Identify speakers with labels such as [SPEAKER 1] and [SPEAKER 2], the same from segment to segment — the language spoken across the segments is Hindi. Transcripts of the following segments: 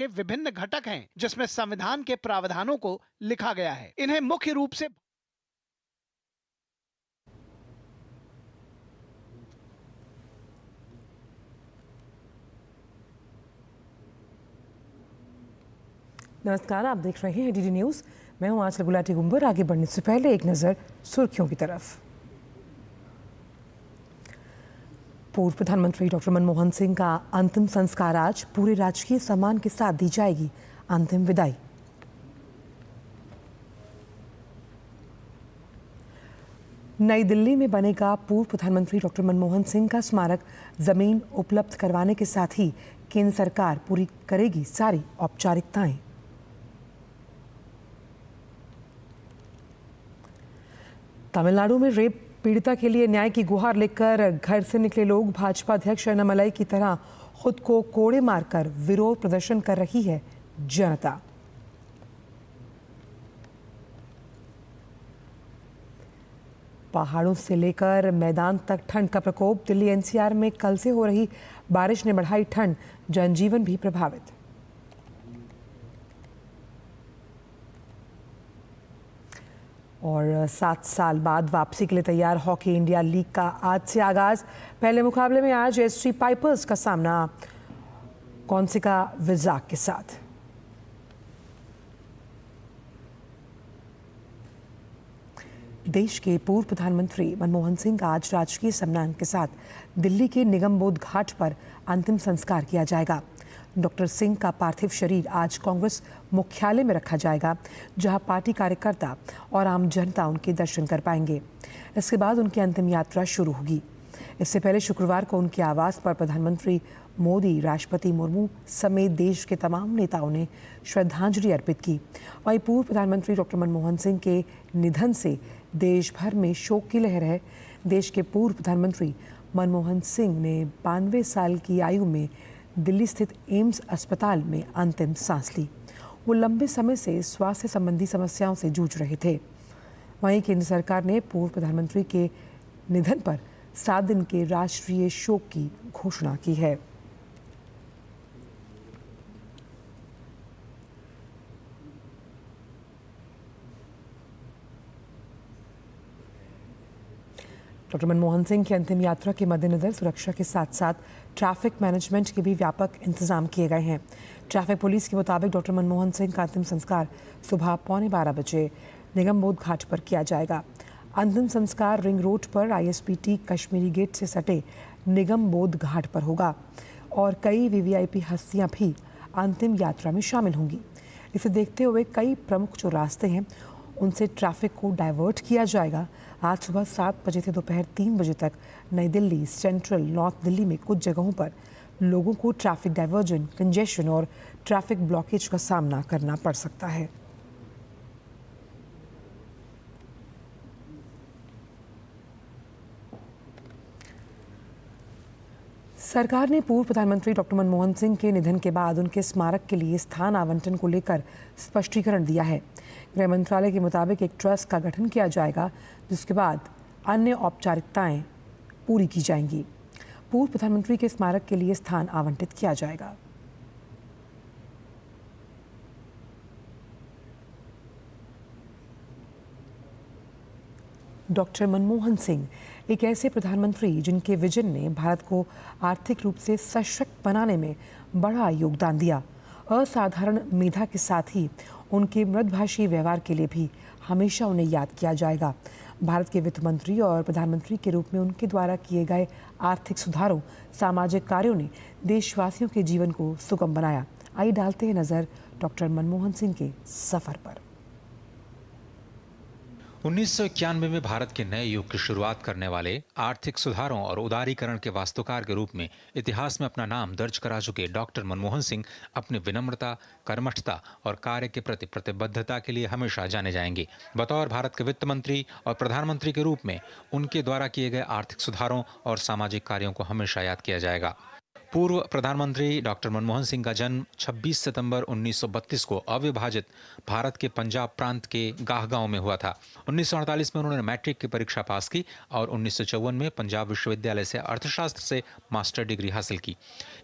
[SPEAKER 1] के विभिन्न घटक हैं जिसमें संविधान के प्रावधानों को लिखा गया है। इन्हें मुख्य रूप से
[SPEAKER 2] नमस्कार, आप देख रहे हैं डीडी न्यूज। मैं हूं आंचल गुलाटी गुंबर। आगे बढ़ने से पहले एक नजर सुर्खियों की तरफ। पूर्व प्रधानमंत्री डॉक्टर मनमोहन सिंह का अंतिम संस्कार आज पूरे राजकीय सम्मान के साथ दी जाएगी अंतिम विदाई। नई दिल्ली में बनेगा पूर्व प्रधानमंत्री डॉक्टर मनमोहन सिंह का स्मारक। जमीन उपलब्ध करवाने के साथ ही केंद्र सरकार पूरी करेगी सारी औपचारिकताएं। तमिलनाडु में रेप पीड़िता के लिए न्याय की गुहार लेकर घर से निकले लोग। भाजपा अध्यक्ष अन्नामलाई की तरह खुद को कोड़े मारकर विरोध प्रदर्शन कर रही है जनता। पहाड़ों से लेकर मैदान तक ठंड का प्रकोप। दिल्ली एनसीआर में कल से हो रही बारिश ने बढ़ाई ठंड, जनजीवन भी प्रभावित। और 7 साल बाद वापसी के लिए तैयार हॉकी इंडिया लीग का आज से आगाज। पहले मुकाबले में आज एसटी पाइपर्स का सामना कौनसिका विजाक के साथ। देश के पूर्व प्रधानमंत्री मनमोहन सिंह का आज राजकीय सम्मान के साथ दिल्ली के निगम बोध घाट पर अंतिम संस्कार किया जाएगा। डॉक्टर सिंह का पार्थिव शरीर आज कांग्रेस मुख्यालय में रखा जाएगा, जहां पार्टी कार्यकर्ता और आम जनता उनके दर्शन कर पाएंगे। इसके बाद उनकी अंतिम यात्रा शुरू होगी। इससे पहले शुक्रवार को उनके आवास पर प्रधानमंत्री मोदी, राष्ट्रपति मुर्मू समेत देश के तमाम नेताओं ने श्रद्धांजलि अर्पित की। वहीं पूर्व प्रधानमंत्री डॉक्टर मनमोहन सिंह के निधन से देश भर में शोक की लहर है। देश के पूर्व प्रधानमंत्री मनमोहन सिंह ने 92 साल की आयु में दिल्ली स्थित एम्स अस्पताल में अंतिम सांस ली। वो लंबे समय से स्वास्थ्य संबंधी समस्याओं से जूझ रहे थे। वहीं केंद्र सरकार ने पूर्व प्रधानमंत्री के निधन पर 7 दिन के राष्ट्रीय शोक की घोषणा की है। डॉक्टर मनमोहन सिंह की अंतिम यात्रा के मद्देनजर सुरक्षा के साथ साथ ट्रैफिक मैनेजमेंट के भी व्यापक इंतजाम किए गए हैं। ट्रैफिक पुलिस के मुताबिक डॉक्टर मनमोहन सिंह का अंतिम संस्कार सुबह 11:15 बजे निगम बोध घाट पर किया जाएगा। अंतिम संस्कार रिंग रोड पर आईएसबीटी कश्मीरी गेट से सटे निगम बोध घाट पर होगा और कई वीवीआईपी हस्तियां भी अंतिम यात्रा में शामिल होंगी। इसे देखते हुए कई प्रमुख जो रास्ते हैं उनसे ट्रैफिक को डाइवर्ट किया जाएगा। आज सुबह 7 बजे से दोपहर 3 बजे तक नई दिल्ली, सेंट्रल, नॉर्थ दिल्ली में कुछ जगहों पर लोगों को ट्रैफिक डाइवर्जन, कंजेशन और ट्रैफिक ब्लॉकेज का सामना करना पड़ सकता है। सरकार ने पूर्व प्रधानमंत्री डॉक्टर मनमोहन सिंह के निधन के बाद उनके स्मारक के लिए स्थान आवंटन को लेकर स्पष्टीकरण दिया है। गृह मंत्रालय के मुताबिक एक ट्रस्ट का गठन किया जाएगा, जिसके बाद अन्य औपचारिकताएं पूरी की जाएंगी। पूर्व प्रधानमंत्री के स्मारक के लिए स्थान आवंटित किया जाएगा। डॉक्टर मनमोहन सिंह एक ऐसे प्रधानमंत्री जिनके विजन ने भारत को आर्थिक रूप से सशक्त बनाने में बड़ा योगदान दिया। असाधारण मेधा के साथ ही उनके मृदुभाषी व्यवहार के लिए भी हमेशा उन्हें याद किया जाएगा। भारत के वित्त मंत्री और प्रधानमंत्री के रूप में उनके द्वारा किए गए आर्थिक सुधारों, सामाजिक कार्यों ने देशवासियों के जीवन को सुगम बनाया। आइए डालते हैं नजर डॉक्टर मनमोहन सिंह के सफर पर।
[SPEAKER 3] 1991 में भारत के नए युग की शुरुआत करने वाले आर्थिक सुधारों और उदारीकरण के वास्तुकार के रूप में इतिहास में अपना नाम दर्ज करा चुके डॉक्टर मनमोहन सिंह अपनी विनम्रता, कर्मठता और कार्य के प्रति प्रतिबद्धता के लिए हमेशा जाने जाएंगे। बतौर भारत के वित्त मंत्री और प्रधानमंत्री के रूप में उनके द्वारा किए गए आर्थिक सुधारों और सामाजिक कार्यों को हमेशा याद किया जाएगा। पूर्व प्रधानमंत्री डॉक्टर मनमोहन सिंह का जन्म 26 सितंबर 1932 को अविभाजित भारत के पंजाब प्रांत के गाह गांव में हुआ था। 1948 में उन्होंने मैट्रिक की परीक्षा पास की और 1954 में पंजाब विश्वविद्यालय से अर्थशास्त्र से मास्टर डिग्री हासिल की।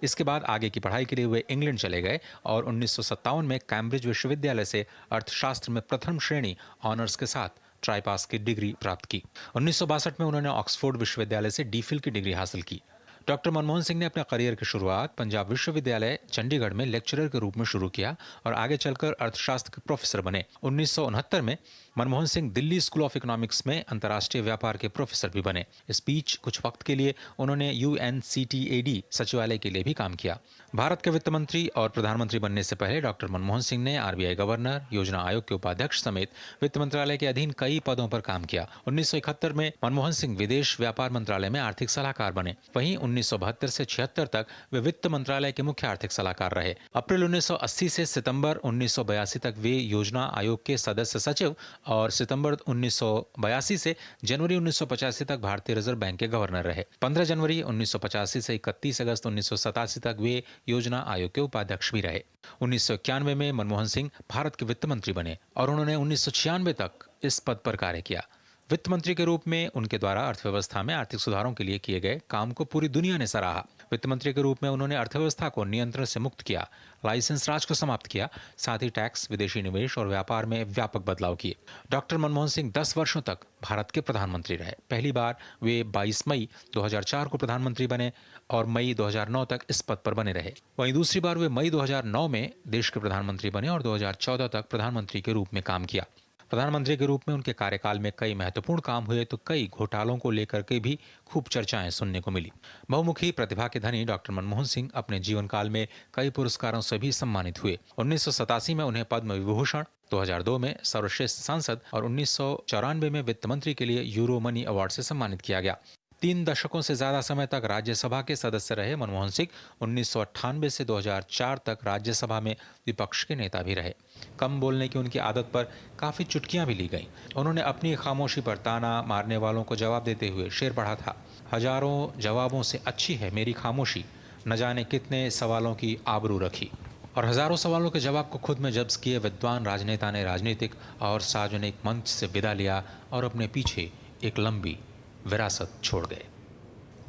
[SPEAKER 3] इसके बाद आगे की पढ़ाई के लिए वे इंग्लैंड चले गए और 1957 में कैम्ब्रिज विश्वविद्यालय से अर्थशास्त्र में प्रथम श्रेणी ऑनर्स के साथ ट्राई पास की डिग्री प्राप्त की। 1962 में उन्होंने ऑक्सफोर्ड विश्वविद्यालय से डीफिल की डिग्री हासिल की। डॉक्टर मनमोहन सिंह ने अपने करियर की शुरुआत पंजाब विश्वविद्यालय चंडीगढ़ में लेक्चरर के रूप में शुरू किया और आगे चलकर अर्थशास्त्र के प्रोफेसर बने। 1969 में Manmohan Singh Delhi school of economics में अंतर्राष्ट्रीय व्यापार के प्रोफेसर भी बने। इस बीच कुछ वक्त के लिए उन्होंने UNCTAD सचिवालय के लिए भी काम किया। भारत के वित्त मंत्री और प्रधानमंत्री बनने से पहले डॉक्टर मनमोहन सिंह ने RBI गवर्नर, योजना आयोग के उपाध्यक्ष समेत वित्त मंत्रालय के अधीन कई पदों पर काम किया। 1971 में मनमोहन सिंह विदेश व्यापार मंत्रालय में आर्थिक सलाहकार बने। वहीं 1972 से 76 तक वे वित्त मंत्रालय के मुख्य आर्थिक सलाहकार रहे। अप्रैल 1980 से सितंबर 1982 तक वे योजना आयोग के सदस्य सचिव और सितंबर 1982 से जनवरी 1985 तक भारतीय रिजर्व बैंक के गवर्नर रहे। 15 जनवरी 1985 से 31 अगस्त 1987 तक वे योजना आयोग के उपाध्यक्ष भी रहे। 1991 में मनमोहन सिंह भारत के वित्त मंत्री बने और उन्होंने 1996 तक इस पद पर कार्य किया। वित्त मंत्री के रूप में उनके द्वारा अर्थव्यवस्था में आर्थिक सुधारों के लिए किए गए काम को पूरी दुनिया ने सराहा। वित्त मंत्री के रूप में उन्होंने अर्थव्यवस्था को नियंत्रण से मुक्त किया, लाइसेंस राज को समाप्त किया, साथ ही टैक्स, विदेशी निवेश और व्यापार में व्यापक बदलाव किए। डॉक्टर मनमोहन सिंह 10 वर्षों तक भारत के प्रधानमंत्री रहे। पहली बार वे 22 मई 2004 को प्रधानमंत्री बने और मई 2009 तक इस पद पर बने रहे। वहीं दूसरी बार वे मई 2009 में देश के प्रधानमंत्री बने और 2014 तक प्रधानमंत्री के रूप में काम किया। प्रधानमंत्री के रूप में उनके कार्यकाल में कई महत्वपूर्ण काम हुए तो कई घोटालों को लेकर के भी खूब चर्चाएं सुनने को मिली। बहुमुखी प्रतिभा के धनी डॉक्टर मनमोहन सिंह अपने जीवन काल में कई पुरस्कारों से भी सम्मानित हुए। 1987 में उन्हें पद्म विभूषण, 2002 में सर्वश्रेष्ठ सांसद और 1994 में वित्त मंत्री के लिए यूरो मनी अवार्ड से सम्मानित किया गया। 3 दशकों से ज्यादा समय तक राज्यसभा के सदस्य रहे मनमोहन सिंह 1998 से 2004 तक राज्यसभा में विपक्ष के नेता भी रहे। कम बोलने की उनकी आदत पर काफी चुटकियां भी ली गईं। उन्होंने अपनी खामोशी पर ताना मारने वालों को जवाब देते हुए शेर पढ़ा था, हजारों जवाबों से अच्छी है मेरी खामोशी, न जाने कितने सवालों की आबरू रखी। और हजारों सवालों के जवाब को खुद में जब्त किए विद्वान राजनेता ने राजनीतिक और सार्वजनिक मंच से विदा लिया और अपने पीछे एक लंबी विरासत छोड़ गए।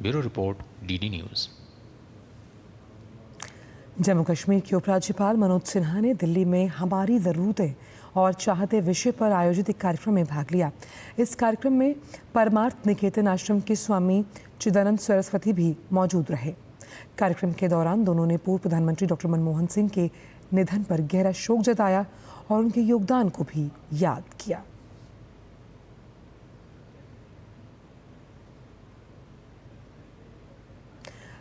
[SPEAKER 3] Bureau report, DD news.
[SPEAKER 2] Jammu Kashmir के उपराज्यपाल मनोज सिन्हा ने दिल्ली में हमारी ज़रूरतें और चाहते विषय पर आयोजित एक कार्यक्रम में भाग लिया। इस कार्यक्रम में परमार्थ निकेतन आश्रम के स्वामी चिदानंद सरस्वती भी मौजूद रहे। कार्यक्रम के दौरान दोनों ने पूर्व प्रधानमंत्री डॉक्टर मनमोहन सिंह के निधन पर गहरा शोक जताया और उनके योगदान को भी याद किया।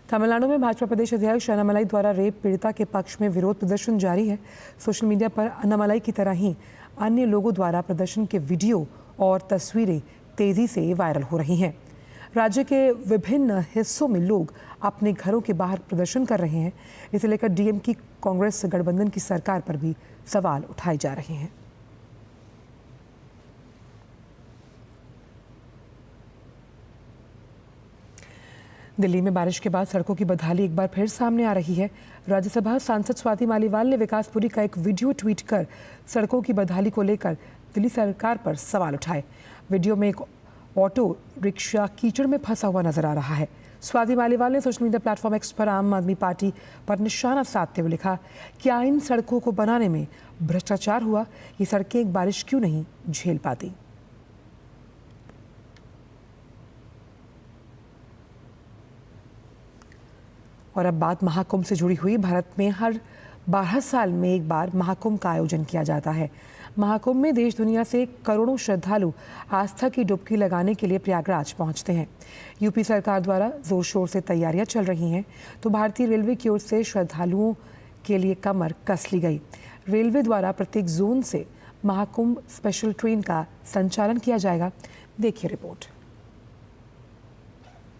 [SPEAKER 2] तमिलनाडु में भाजपा प्रदेश अध्यक्ष अन्नामलाई द्वारा रेप पीड़िता के पक्ष में विरोध प्रदर्शन जारी है। सोशल मीडिया पर अन्नामलाई की तरह ही अन्य लोगों द्वारा प्रदर्शन के वीडियो और तस्वीरें तेजी से वायरल हो रही हैं। राज्य के विभिन्न हिस्सों में लोग अपने घरों के बाहर प्रदर्शन कर रहे हैं। इसे लेकर DMK कांग्रेस गठबंधन की सरकार पर भी सवाल उठाए जा रहे हैं। दिल्ली में बारिश के बाद सड़कों की बदहाली एक बार फिर सामने आ रही है। राज्यसभा सांसद स्वाति मालीवाल ने विकासपुरी का एक वीडियो ट्वीट कर सड़कों की बदहाली को लेकर दिल्ली सरकार पर सवाल उठाए। वीडियो में एक ऑटो रिक्शा कीचड़ में फंसा हुआ नजर आ रहा है। स्वाति मालीवाल ने सोशल मीडिया प्लेटफॉर्म X पर आम आदमी पार्टी पर निशाना साधते हुए लिखा, क्या इन सड़कों को बनाने में भ्रष्टाचार हुआ? ये सड़कें एक बारिश क्यों नहीं झेल पाती? और अब बात महाकुंभ से जुड़ी हुई। भारत में हर 12 साल में एक बार महाकुंभ का आयोजन किया जाता है। महाकुंभ में देश दुनिया से करोड़ों श्रद्धालु आस्था की डुबकी लगाने के लिए प्रयागराज पहुंचते हैं। यूपी सरकार द्वारा जोर शोर से तैयारियां चल रही हैं, तो भारतीय रेलवे की ओर से श्रद्धालुओं के लिए कमर कस ली गई। रेलवे द्वारा प्रत्येक जोन से महाकुंभ स्पेशल ट्रेन का संचालन किया जाएगा। देखिए रिपोर्ट।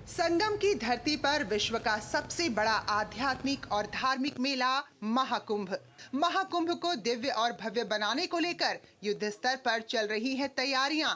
[SPEAKER 4] संगम की धरती पर विश्व का सबसे बड़ा आध्यात्मिक और धार्मिक मेला महाकुंभ। महाकुंभ को दिव्य और भव्य बनाने को लेकर युद्ध स्तर पर चल रही हैं तैयारियां।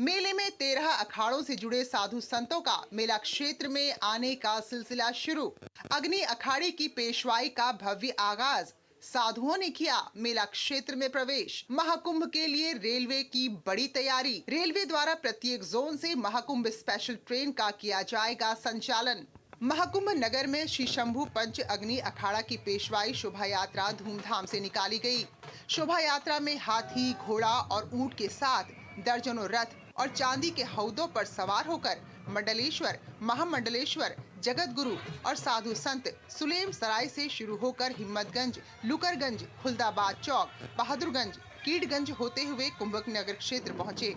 [SPEAKER 4] मेले में 13 अखाड़ों से जुड़े साधु संतों का मेला क्षेत्र में आने का सिलसिला शुरू। अग्नि अखाड़े की पेशवाई का भव्य आगाज, साधुओं ने किया मेला क्षेत्र में प्रवेश। महाकुंभ के लिए रेलवे की बड़ी तैयारी। रेलवे द्वारा प्रत्येक जोन से महाकुंभ स्पेशल ट्रेन का किया जाएगा संचालन। महाकुंभ नगर में श्री शंभू पंच अग्नि अखाड़ा की पेशवाई शोभा यात्रा धूमधाम से निकाली गई। शोभा यात्रा में हाथी, घोड़ा और ऊंट के साथ दर्जनों रथ और चांदी के हौदों पर सवार होकर मंडलेश्वर, महामंडलेश्वर, जगत गुरु और साधु संत सुलेम सराय से शुरू होकर हिम्मतगंज, लुकरगंज, खुलदाबाद चौक, बहादुरगंज, कीडगंज होते हुए कुंभक नगर क्षेत्र पहुंचे,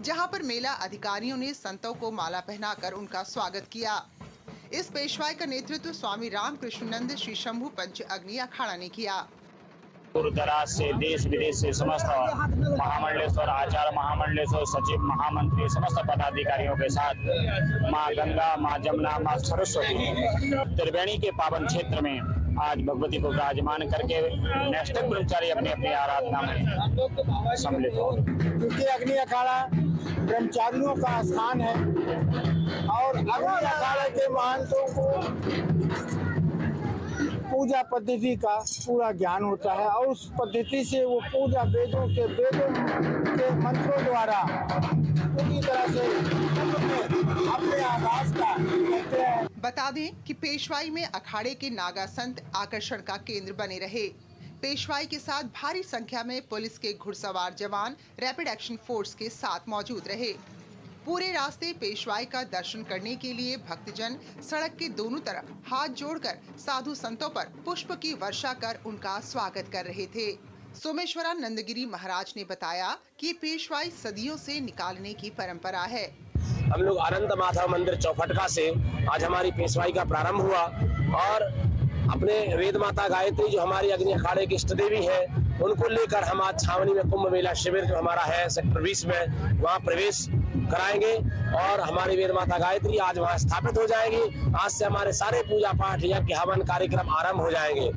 [SPEAKER 4] जहां पर मेला अधिकारियों ने संतों को माला पहनाकर उनका स्वागत किया। इस पेशवाई का नेतृत्व स्वामी रामकृष्णानंद श्री शंभू पंच अग्नि अखाड़ा ने किया।
[SPEAKER 5] दूर दराज से, देश विदेश से समस्त महामंडलेश्वर, आचार्य महामंडलेश्वर, सचिव, महामंत्री, समस्त पदाधिकारियों के साथ माँ गंगा, माँ जमुना, माँ सरस्वती त्रिवेणी के पावन क्षेत्र में आज भगवती को विराजमान करके नेक्स्ट ब्रह्मचारी अपनी अपनी आराधना में सम्मिलित हो।
[SPEAKER 6] क्योंकि अग्नि अखाड़ा ब्रह्मचारियों का स्थान है और अग्नि अखाड़े के महंतों को पूजा पद्धति का पूरा ज्ञान होता है और उस पद्धति से वो पूजा वेदों के मंत्रों द्वारा पूरी तरह से अपने आकाश का करते हैं।
[SPEAKER 4] बता दें कि पेशवाई में अखाड़े के नागा संत आकर्षण का केंद्र बने रहे। पेशवाई के साथ भारी संख्या में पुलिस के घुड़सवार जवान रैपिड एक्शन फोर्स के साथ मौजूद रहे। पूरे रास्ते पेशवाई का दर्शन करने के लिए भक्तजन सड़क के दोनों तरफ हाथ जोड़कर साधु संतों पर पुष्प की वर्षा कर उनका स्वागत कर रहे थे। सोमेश्वरानंद गिरी महाराज ने बताया कि पेशवाई सदियों से निकालने की परंपरा है।
[SPEAKER 5] हम लोग अनंत माधव मंदिर चौफटका से आज हमारी पेशवाई का प्रारंभ हुआ और अपने वेद माता गायत्री जो हमारी अग्नि अखाड़े की इष्ट देवी है उनको लेकर हम आज छावनी में कुंभ मेला शिविर जो हमारा है सेक्टर 20 में वहाँ प्रवेश कराएंगे और हमारी वेद माता गायत्री आज वहाँ स्थापित हो जाएगी। आज से हमारे सारे पूजा पाठ यज्ञ हवन कार्यक्रम आरंभ हो जाएंगे।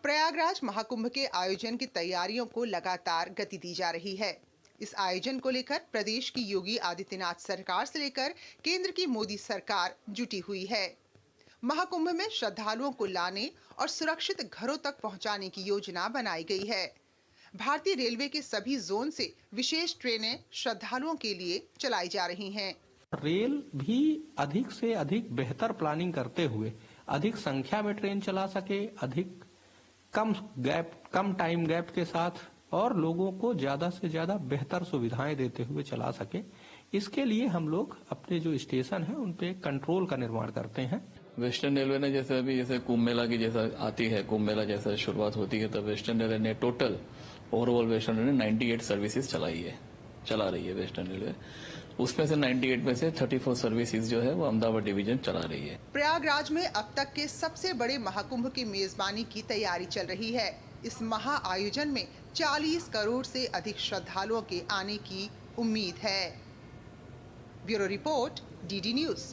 [SPEAKER 4] प्रयागराज महाकुंभ के आयोजन की तैयारियों को लगातार गति दी जा रही है। इस आयोजन को लेकर प्रदेश की योगी आदित्यनाथ सरकार से लेकर केंद्र की मोदी सरकार जुटी हुई है। महाकुंभ में श्रद्धालुओं को लाने और सुरक्षित घरों तक पहुंचाने की योजना बनाई गई है। भारतीय रेलवे के सभी जोन से विशेष ट्रेनें श्रद्धालुओं के लिए चलाई जा रही हैं।
[SPEAKER 7] रेल भी अधिक से अधिक बेहतर प्लानिंग करते हुए अधिक संख्या में ट्रेन चला सके, अधिक कम टाइम गैप के साथ और लोगों को ज्यादा से ज्यादा बेहतर सुविधाएं देते हुए चला सके। इसके लिए हम लोग अपने जो स्टेशन है उन पे कंट्रोल का निर्माण करते हैं।
[SPEAKER 8] वेस्टर्न रेलवे ने जैसे कुंभ मेला की जैसा आती है, कुंभ मेला जैसा शुरुआत होती है, तब वेस्टर्न रेलवे ने टोटल ओवरऑल वेस्टर्न रेलवे ने 98 सर्विसेज चला रही है वेस्टर्न रेलवे। उसमें से 98 में से 34 सर्विसेज जो है वो अहमदाबाद डिवीजन चला रही है।
[SPEAKER 4] प्रयागराज में अब तक के सबसे बड़े महाकुंभ की मेजबानी की तैयारी चल रही है। इस महा आयोजन में 40 करोड़ से अधिक श्रद्धालुओं के आने की उम्मीद है। Bureau report, DD news.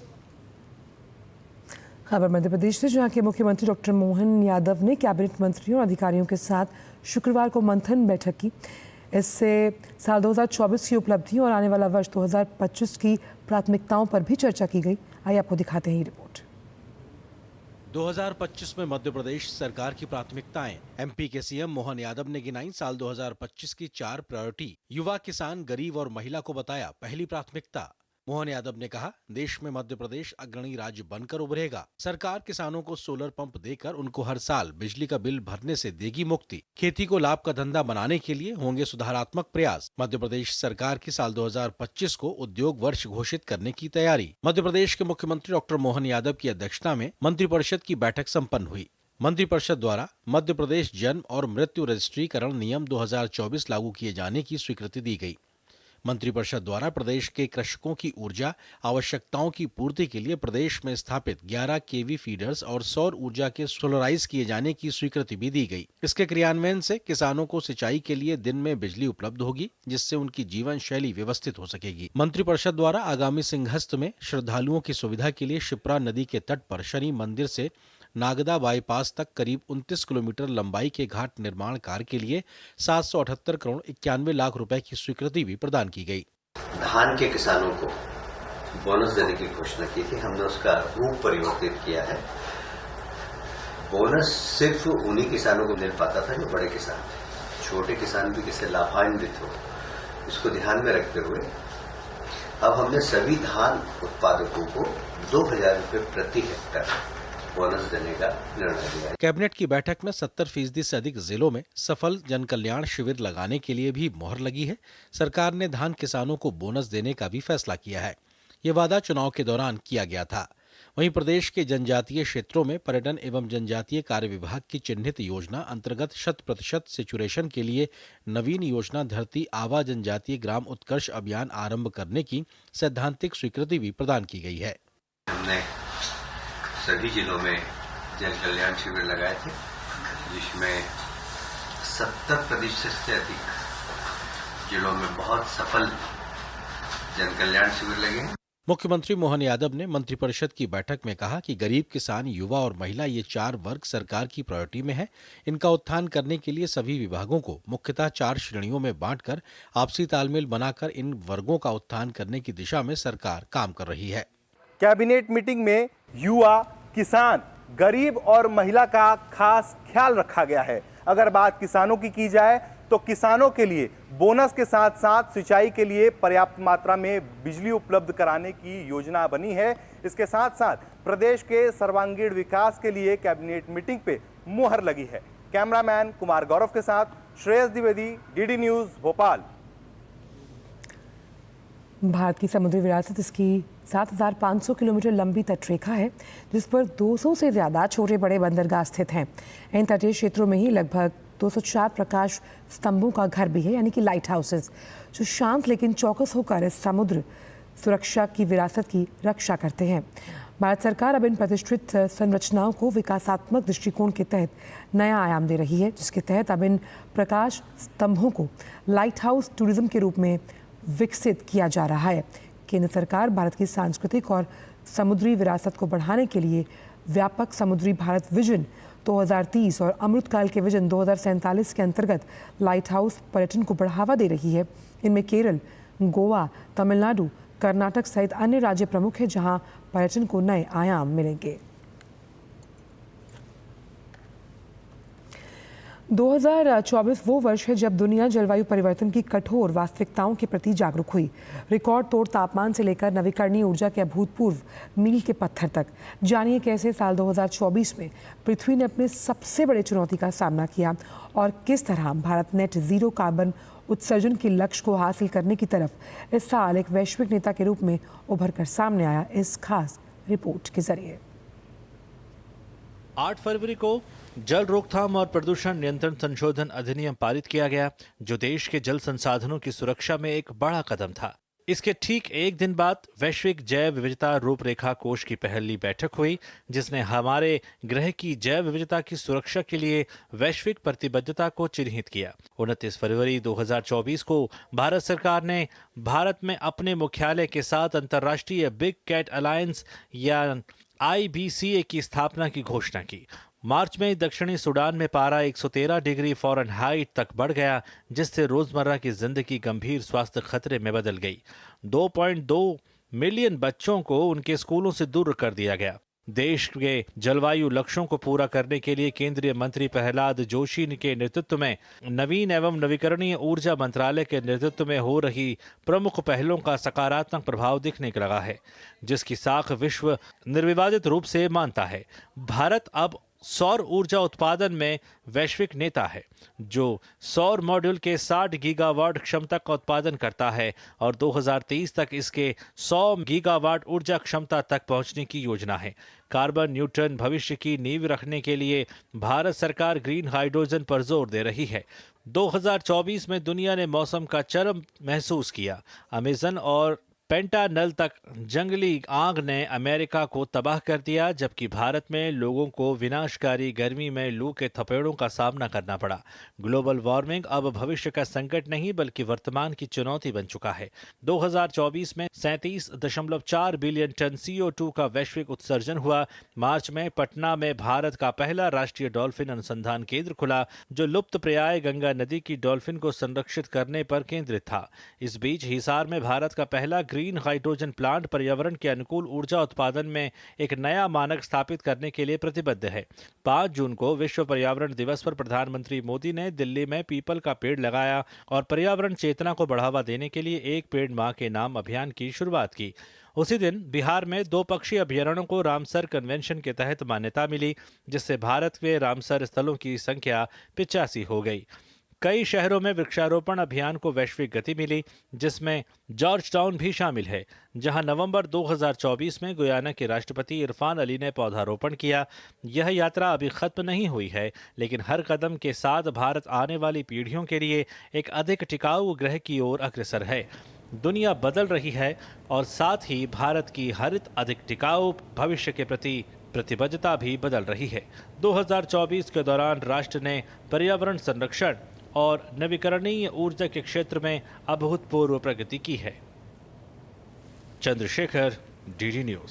[SPEAKER 2] खबर मध्य प्रदेश से, जहां के मुख्यमंत्री डॉक्टर मोहन यादव ने कैबिनेट मंत्रियों और अधिकारियों के साथ शुक्रवार को मंथन बैठक की। इससे साल 2024 की उपलब्धियों और आने वाला वर्ष 2025 की प्राथमिकताओं पर भी चर्चा की गई। आइए आपको दिखाते हैं ये रिपोर्ट।
[SPEAKER 9] 2025 में मध्य प्रदेश सरकार की प्राथमिकताएं एमपी के सीएम मोहन यादव ने गिनाई। साल 2025 की 4 प्रायोरिटी। युवा, किसान, गरीब और महिला को बताया पहली प्राथमिकता। मोहन यादव ने कहा, देश में मध्य प्रदेश अग्रणी राज्य बनकर उभरेगा। सरकार किसानों को सोलर पंप देकर उनको हर साल बिजली का बिल भरने से देगी मुक्ति। खेती को लाभ का धंधा बनाने के लिए होंगे सुधारात्मक प्रयास। मध्य प्रदेश सरकार की साल 2025 को उद्योग वर्ष घोषित करने की तैयारी। मध्य प्रदेश के मुख्यमंत्री डॉक्टर मोहन यादव की अध्यक्षता में मंत्रिपरिषद की बैठक संपन्न हुई। मंत्रिपरिषद द्वारा मध्य प्रदेश जन्म और मृत्यु रजिस्ट्रीकरण नियम 2024 लागू किए जाने की स्वीकृति दी गई। मंत्रिपरिषद द्वारा प्रदेश के कृषकों की ऊर्जा आवश्यकताओं की पूर्ति के लिए प्रदेश में स्थापित 11 केवी फीडर्स और सौर ऊर्जा के सोलराइज किए जाने की स्वीकृति भी दी गई। इसके क्रियान्वयन से किसानों को सिंचाई के लिए दिन में बिजली उपलब्ध होगी, जिससे उनकी जीवन शैली व्यवस्थित हो सकेगी। मंत्रिपरिषद द्वारा आगामी सिंहस्थ में श्रद्धालुओं की सुविधा के लिए शिप्रा नदी के तट पर शनि मंदिर से नागदा बाईपास तक करीब 29 किलोमीटर लंबाई के घाट निर्माण कार्य के लिए 778 करोड़ 91 लाख रुपए की स्वीकृति भी प्रदान की गई।
[SPEAKER 10] धान के किसानों को बोनस देने की घोषणा की थी, हमने उसका रूप परिवर्तित किया है। बोनस सिर्फ उन्हीं किसानों को मिल पाता था जो बड़े किसान थे, छोटे किसान भी किससे लाभान्वित हो, इसको ध्यान में रखते हुए अब हमने सभी धान उत्पादकों को 2,000 रुपये प्रति हेक्टेयर बोनस देने का निर्णय लिया है।
[SPEAKER 9] कैबिनेट की बैठक में 70% से अधिक जिलों में सफल जन कल्याण शिविर लगाने के लिए भी मोहर लगी है। सरकार ने धान किसानों को बोनस देने का भी फैसला किया है। ये वादा चुनाव के दौरान किया गया था। वहीं प्रदेश के जनजातीय क्षेत्रों में पर्यटन एवं जनजातीय कार्य विभाग की चिन्हित योजना अंतर्गत 100% सेचुरेशन के लिए नवीन योजना धरती आबा जनजातीय ग्राम उत्कर्ष अभियान आरंभ करने की सैद्धांतिक स्वीकृति भी प्रदान की गई है।
[SPEAKER 10] हमने सभी जिलों में जन कल्याण शिविर लगाए थे, जिसमें 70% से अधिक जिलों में बहुत सफल जन कल्याण शिविर लगे हैं।
[SPEAKER 9] मुख्यमंत्री मोहन यादव ने मंत्रिपरिषद की बैठक में कहा कि गरीब किसान, युवा और महिला ये 4 वर्ग सरकार की प्रायोरिटी में है। इनका उत्थान करने के लिए सभी विभागों को मुख्यतः 4 श्रेणियों में बांटकर आपसी तालमेल बनाकर इन वर्गों का उत्थान करने की दिशा में सरकार काम कर रही है।
[SPEAKER 11] कैबिनेट मीटिंग में युवा, किसान, गरीब और महिला का खास ख्याल रखा गया है। अगर बात किसानों की जाए तो किसानों के लिए बोनस के साथ साथ सिंचाई के लिए पर्याप्त मात्रा में बिजली उपलब्ध कराने की योजना बनी है। इसके साथ साथ प्रदेश के सर्वांगीण विकास के लिए कैबिनेट मीटिंग पे मुहर लगी है। कैमरामैन कुमार गौरव के साथ श्रेयस द्विवेदी, डीडी न्यूज, भोपाल।
[SPEAKER 2] भारत की समुद्री विरासत इसकी 7,500 किलोमीटर लंबी तटरेखा है, जिस पर 200 से ज़्यादा छोटे बड़े बंदरगाह स्थित हैं। इन तटीय क्षेत्रों में ही लगभग 204 प्रकाश स्तंभों का घर भी है, यानी कि लाइट हाउसेस, जो शांत लेकिन चौकस होकर इस समुद्र सुरक्षा की विरासत की रक्षा करते हैं। भारत सरकार अब इन प्रतिष्ठित संरचनाओं को विकासात्मक दृष्टिकोण के तहत नया आयाम दे रही है, जिसके तहत अब इन प्रकाश स्तंभों को लाइट हाउस टूरिज्म के रूप में विकसित किया जा रहा है। केंद्र सरकार भारत की सांस्कृतिक और समुद्री विरासत को बढ़ाने के लिए व्यापक समुद्री भारत विजन 2030 और अमृतकाल के विजन 2047 के अंतर्गत लाइट हाउस पर्यटन को बढ़ावा दे रही है। इनमें केरल, गोवा, तमिलनाडु, कर्नाटक सहित अन्य राज्य प्रमुख हैं, जहां पर्यटन को नए आयाम मिलेंगे। 2024 वो वर्ष है जब दुनिया जलवायु परिवर्तन की कठोर वास्तविकताओं के प्रति जागरूक हुई। रिकॉर्ड तोड़ तापमान से लेकर नवीकरणीय ऊर्जा के अभूतपूर्व मील के पत्थर तक। जानिए कैसे साल 2024 में पृथ्वी ने अपने सबसे बड़े चुनौती का सामना किया और किस तरह भारत नेट जीरो कार्बन उत्सर्जन के लक्ष्य को हासिल करने की तरफ इस साल एक वैश्विक नेता के रूप में उभर कर सामने आया इस खास रिपोर्ट के जरिए।
[SPEAKER 12] 8 फरवरी को जल रोकथाम और प्रदूषण नियंत्रण संशोधन अधिनियम पारित किया गया, जो देश के जल संसाधनों की सुरक्षा में एक बड़ा कदम था। इसके ठीक एक दिन बाद वैश्विक जैव विविधता रूपरेखा कोष की पहली बैठक हुई, जिसने हमारे ग्रह की जैव विविधता की सुरक्षा के लिए वैश्विक प्रतिबद्धता को चिन्हित किया। 29 फरवरी 2024 को भारत सरकार ने भारत में अपने मुख्यालय के साथ अंतर्राष्ट्रीय बिग कैट अलायंस या IBCA की स्थापना की घोषणा की। मार्च में दक्षिणी सूडान में पारा 113 डिग्री फ़ारेनहाइट तक बढ़ गया, जिससे रोजमर्रा की जिंदगी गंभीर स्वास्थ्य खतरे में बदल गई। 2.2 मिलियन बच्चों को उनके स्कूलों से दूर कर दिया गया। देश के जलवायु लक्ष्यों को पूरा करने के लिए केंद्रीय मंत्री प्रहलाद जोशी के नेतृत्व में नवीन एवं नवीकरणीय ऊर्जा मंत्रालय के नेतृत्व में हो रही प्रमुख पहलों का सकारात्मक प्रभाव दिखने लगा है, जिसकी साख विश्व निर्विवादित रूप से मानता है। भारत अब सौर ऊर्जा उत्पादन में वैश्विक नेता है, जो सौर मॉड्यूल के 60 गीगावाट क्षमता का उत्पादन करता है और 2023 तक इसके 100 गीगावाट ऊर्जा क्षमता तक पहुंचने की योजना है। कार्बन न्यूट्रल भविष्य की नींव रखने के लिए भारत सरकार ग्रीन हाइड्रोजन पर जोर दे रही है। 2024 में दुनिया ने मौसम का चरम महसूस किया। अमेज़न और पेंटानल तक जंगली आग ने अमेरिका को तबाह कर दिया, जबकि भारत में लोगों को विनाशकारी गर्मी में लू के थपेड़ों का सामना करना पड़ा। ग्लोबल वार्मिंग अब भविष्य का संकट नहीं बल्कि वर्तमान की चुनौती बन चुका है। 2024 में 37.4 बिलियन टन CO2 का वैश्विक उत्सर्जन हुआ। मार्च में पटना में भारत का पहला राष्ट्रीय डॉल्फिन अनुसंधान केंद्र खुला, जो लुप्त प्राय गंगा नदी की डॉल्फिन को संरक्षित करने पर केंद्रित था। इस बीच हिसार में भारत का पहला ग्रीन हाइड्रोजन प्लांट पर्यावरण के अनुकूल ऊर्जा उत्पादन में एक नया मानक स्थापित करने के लिए प्रतिबद्ध है। 5 जून को विश्व पर्यावरण दिवस पर प्रधानमंत्री मोदी ने दिल्ली में पीपल का पेड़ लगाया और पर्यावरण चेतना को बढ़ावा देने के लिए एक पेड़ मां के नाम अभियान की शुरुआत की। उसी दिन बिहार में 2 पक्षी अभ्यारण्यों को रामसर कन्वेंशन के तहत मान्यता मिली, जिससे भारत के रामसर स्थलों की संख्या 85 हो गई। कई शहरों में वृक्षारोपण अभियान को वैश्विक गति मिली, जिसमें जॉर्ज टाउन भी शामिल है, जहां नवंबर 2024 में गुयाना के राष्ट्रपति इरफान अली ने पौधारोपण किया। यह यात्रा अभी खत्म नहीं हुई है, लेकिन हर कदम के साथ भारत आने वाली पीढ़ियों के लिए एक अधिक टिकाऊ ग्रह की ओर अग्रसर है। दुनिया बदल रही है और साथ ही भारत की हरित अधिक टिकाऊ भविष्य के प्रति प्रतिबद्धता भी बदल रही है। 2024 के दौरान राष्ट्र ने पर्यावरण संरक्षण और नवीकरणीय ऊर्जा के क्षेत्र में अभूतपूर्व प्रगति की है। Chandrashekhar, DD news.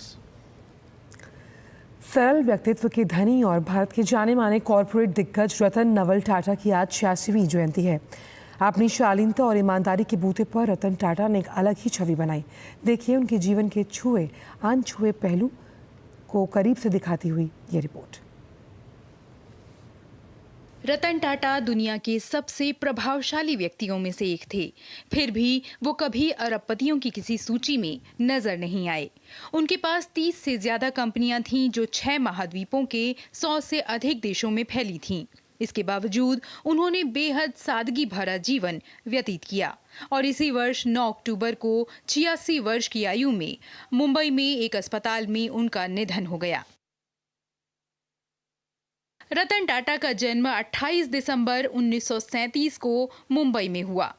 [SPEAKER 2] सरल व्यक्तित्व के धनी और भारत के जाने माने कॉरपोरेट दिग्गज रतन नवल टाटा की आज 86वीं जयंती है। अपनी शालीनता और ईमानदारी के बूते पर रतन टाटा ने एक अलग ही छवि बनाई। देखिए उनके जीवन के छुए अनछुए पहलू को करीब से दिखाती हुई ये रिपोर्ट।
[SPEAKER 13] रतन टाटा दुनिया के सबसे प्रभावशाली व्यक्तियों में से एक थे, फिर भी वो कभी अरबपतियों की किसी सूची में नजर नहीं आए। उनके पास 30 से ज्यादा कंपनियां थीं जो 6 महाद्वीपों के 100 से अधिक देशों में फैली थीं। इसके बावजूद उन्होंने बेहद सादगी भरा जीवन व्यतीत किया और इसी वर्ष 9 अक्टूबर को 86 वर्ष की आयु में मुंबई में एक अस्पताल में उनका निधन हो गया। रतन टाटा का जन्म 28 दिसंबर 1937 को मुंबई में हुआ।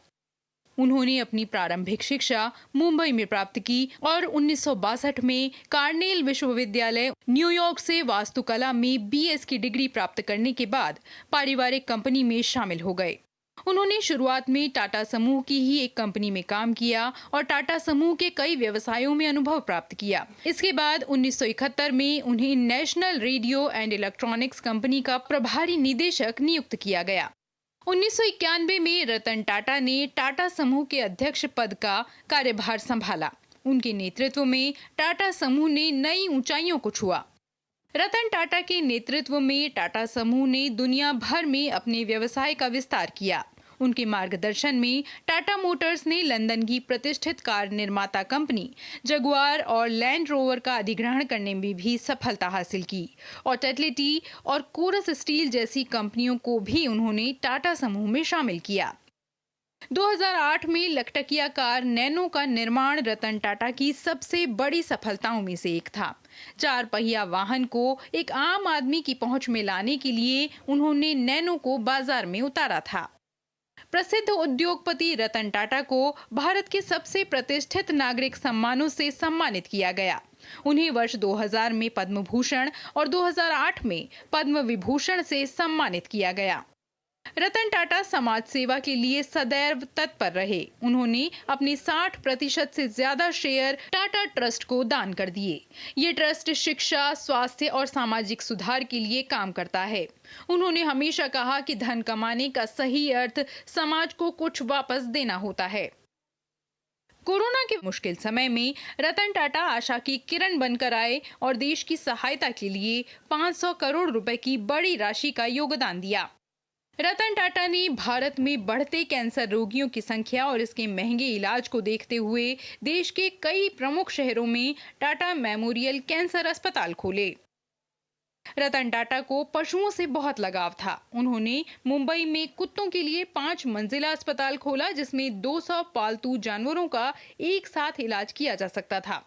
[SPEAKER 13] उन्होंने अपनी प्रारंभिक शिक्षा मुंबई में प्राप्त की और 1962 में कार्नेल विश्वविद्यालय न्यूयॉर्क से वास्तुकला में BS की डिग्री प्राप्त करने के बाद पारिवारिक कंपनी में शामिल हो गए। उन्होंने शुरुआत में टाटा समूह की ही एक कंपनी में काम किया और टाटा समूह के कई व्यवसायों में अनुभव प्राप्त किया। इसके बाद 1971 में उन्हें national radio and electronics company का प्रभारी निदेशक नियुक्त किया गया। 1991 में रतन टाटा ने टाटा समूह के अध्यक्ष पद का कार्यभार संभाला। उनके नेतृत्व में टाटा समूह ने नई ऊंचाइयों को छुआ। रतन टाटा के नेतृत्व में टाटा समूह ने दुनिया भर में अपने व्यवसाय का विस्तार किया। उनके मार्गदर्शन में टाटा मोटर्स ने लंदन की प्रतिष्ठित कार निर्माता कंपनी जगुआर और लैंड रोवर का अधिग्रहण करने में भी सफलता हासिल की और टेटलिटी और कोरस स्टील जैसी कंपनियों को भी उन्होंने टाटा समूह में शामिल किया। 2008 में लखटकिया कार नैनो का निर्माण रतन टाटा की सबसे बड़ी सफलताओं में से एक था। 4 पहिया वाहन को एक आम आदमी की पहुंच में लाने के लिए उन्होंने नैनो को बाजार में उतारा था। प्रसिद्ध उद्योगपति रतन टाटा को भारत के सबसे प्रतिष्ठित नागरिक सम्मानों से सम्मानित किया गया। उन्हें वर्ष 2000 में पद्म भूषण और 2008 में पद्म विभूषण से सम्मानित किया गया। रतन टाटा समाज सेवा के लिए सदैव तत्पर रहे। उन्होंने अपने 60% से ज्यादा शेयर टाटा ट्रस्ट को दान कर दिए। ये ट्रस्ट शिक्षा, स्वास्थ्य और सामाजिक सुधार के लिए काम करता है। उन्होंने हमेशा कहा कि धन कमाने का सही अर्थ समाज को कुछ वापस देना होता है। कोरोना के मुश्किल समय में रतन टाटा आशा की किरण बनकर आए और देश की सहायता के लिए 500 करोड़ रुपए की बड़ी राशि का योगदान दिया। रतन टाटा ने भारत में बढ़ते कैंसर रोगियों की संख्या और इसके महंगे इलाज को देखते हुए देश के कई प्रमुख शहरों में टाटा मेमोरियल कैंसर अस्पताल खोले। रतन टाटा को पशुओं से बहुत लगाव था। उन्होंने मुंबई में कुत्तों के लिए 5 मंजिला अस्पताल खोला, जिसमें 200 पालतू जानवरों का एक साथ इलाज किया जा सकता था।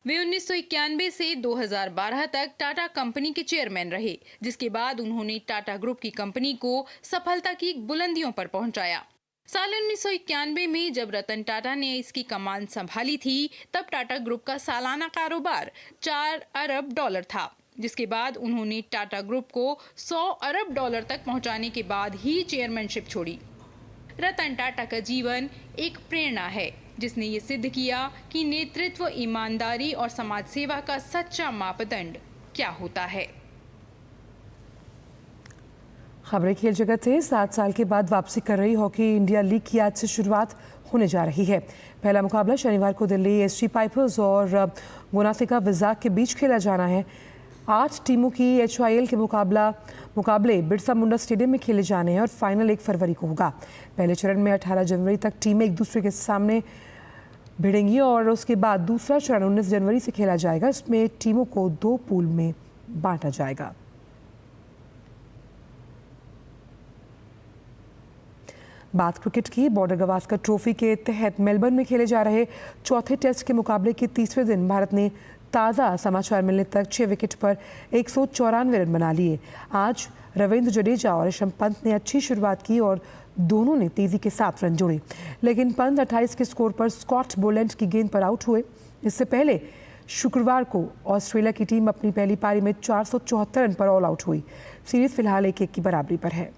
[SPEAKER 13] वे 1991 से 2012 तक टाटा कंपनी के चेयरमैन रहे, जिसके बाद उन्होंने टाटा ग्रुप की कंपनी को सफलता की बुलंदियों पर पहुंचाया। साल 1991 में जब रतन टाटा ने इसकी कमान संभाली थी, तब टाटा ग्रुप का सालाना कारोबार 4 अरब डॉलर था, जिसके बाद उन्होंने टाटा ग्रुप को 100 अरब डॉलर तक पहुंचाने के बाद ही चेयरमैनशिप छोड़ी। रतन टाटा का जीवन एक प्रेरणा है, जिसने ये सिद्ध किया कि नेतृत्व, ईमानदारी और समाज सेवा का सच्चा मापदंड क्या होता है।
[SPEAKER 2] खबरें खेल जगत से 7 साल के बाद वापसी कर रही हॉकी इंडिया लीग की आज से शुरुआत होने जा रही है। पहला मुकाबला शनिवार को दिल्ली एसटी पाइपर्स और गुनासिका विजाक के बीच खेला जाना है। 8 टीमों की HIL के मुकाबले बिरसा मुंडा स्टेडियम में खेले जाने हैं और फाइनल 1 फरवरी को होगा। पहले चरण में 18 जनवरी तक टीमें एक दूसरे के सामने भिड़ेंगी और उसके बाद दूसरा चरण 19 जनवरी से खेला जाएगा। इसमें टीमों को 2 पूल में बांटा जाएगा। बात क्रिकेट की। बॉर्डर गवास्कर ट्रॉफी के तहत मेलबर्न में खेले जा रहे चौथे टेस्ट के मुकाबले के तीसरे दिन भारत ने ताज़ा समाचार मिलने तक 6 विकेट पर 194 रन बना लिए। आज रविंद्र जडेजा और ऋषभ पंत ने अच्छी शुरुआत की और दोनों ने तेजी के साथ रन जोड़े, लेकिन पंत 28 के स्कोर पर स्कॉट बोलैंड की गेंद पर आउट हुए। इससे पहले शुक्रवार को ऑस्ट्रेलिया की टीम अपनी पहली पारी में 474 रन पर ऑल आउट हुई। सीरीज फिलहाल 1-1 की बराबरी पर है।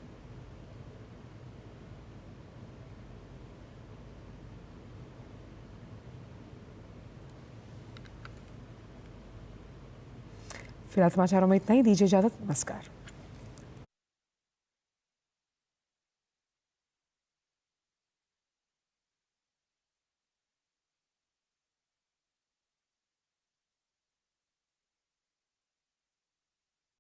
[SPEAKER 2] फिलहाल समाचारों में इतना ही। दीजिए इजाजत। नमस्कार।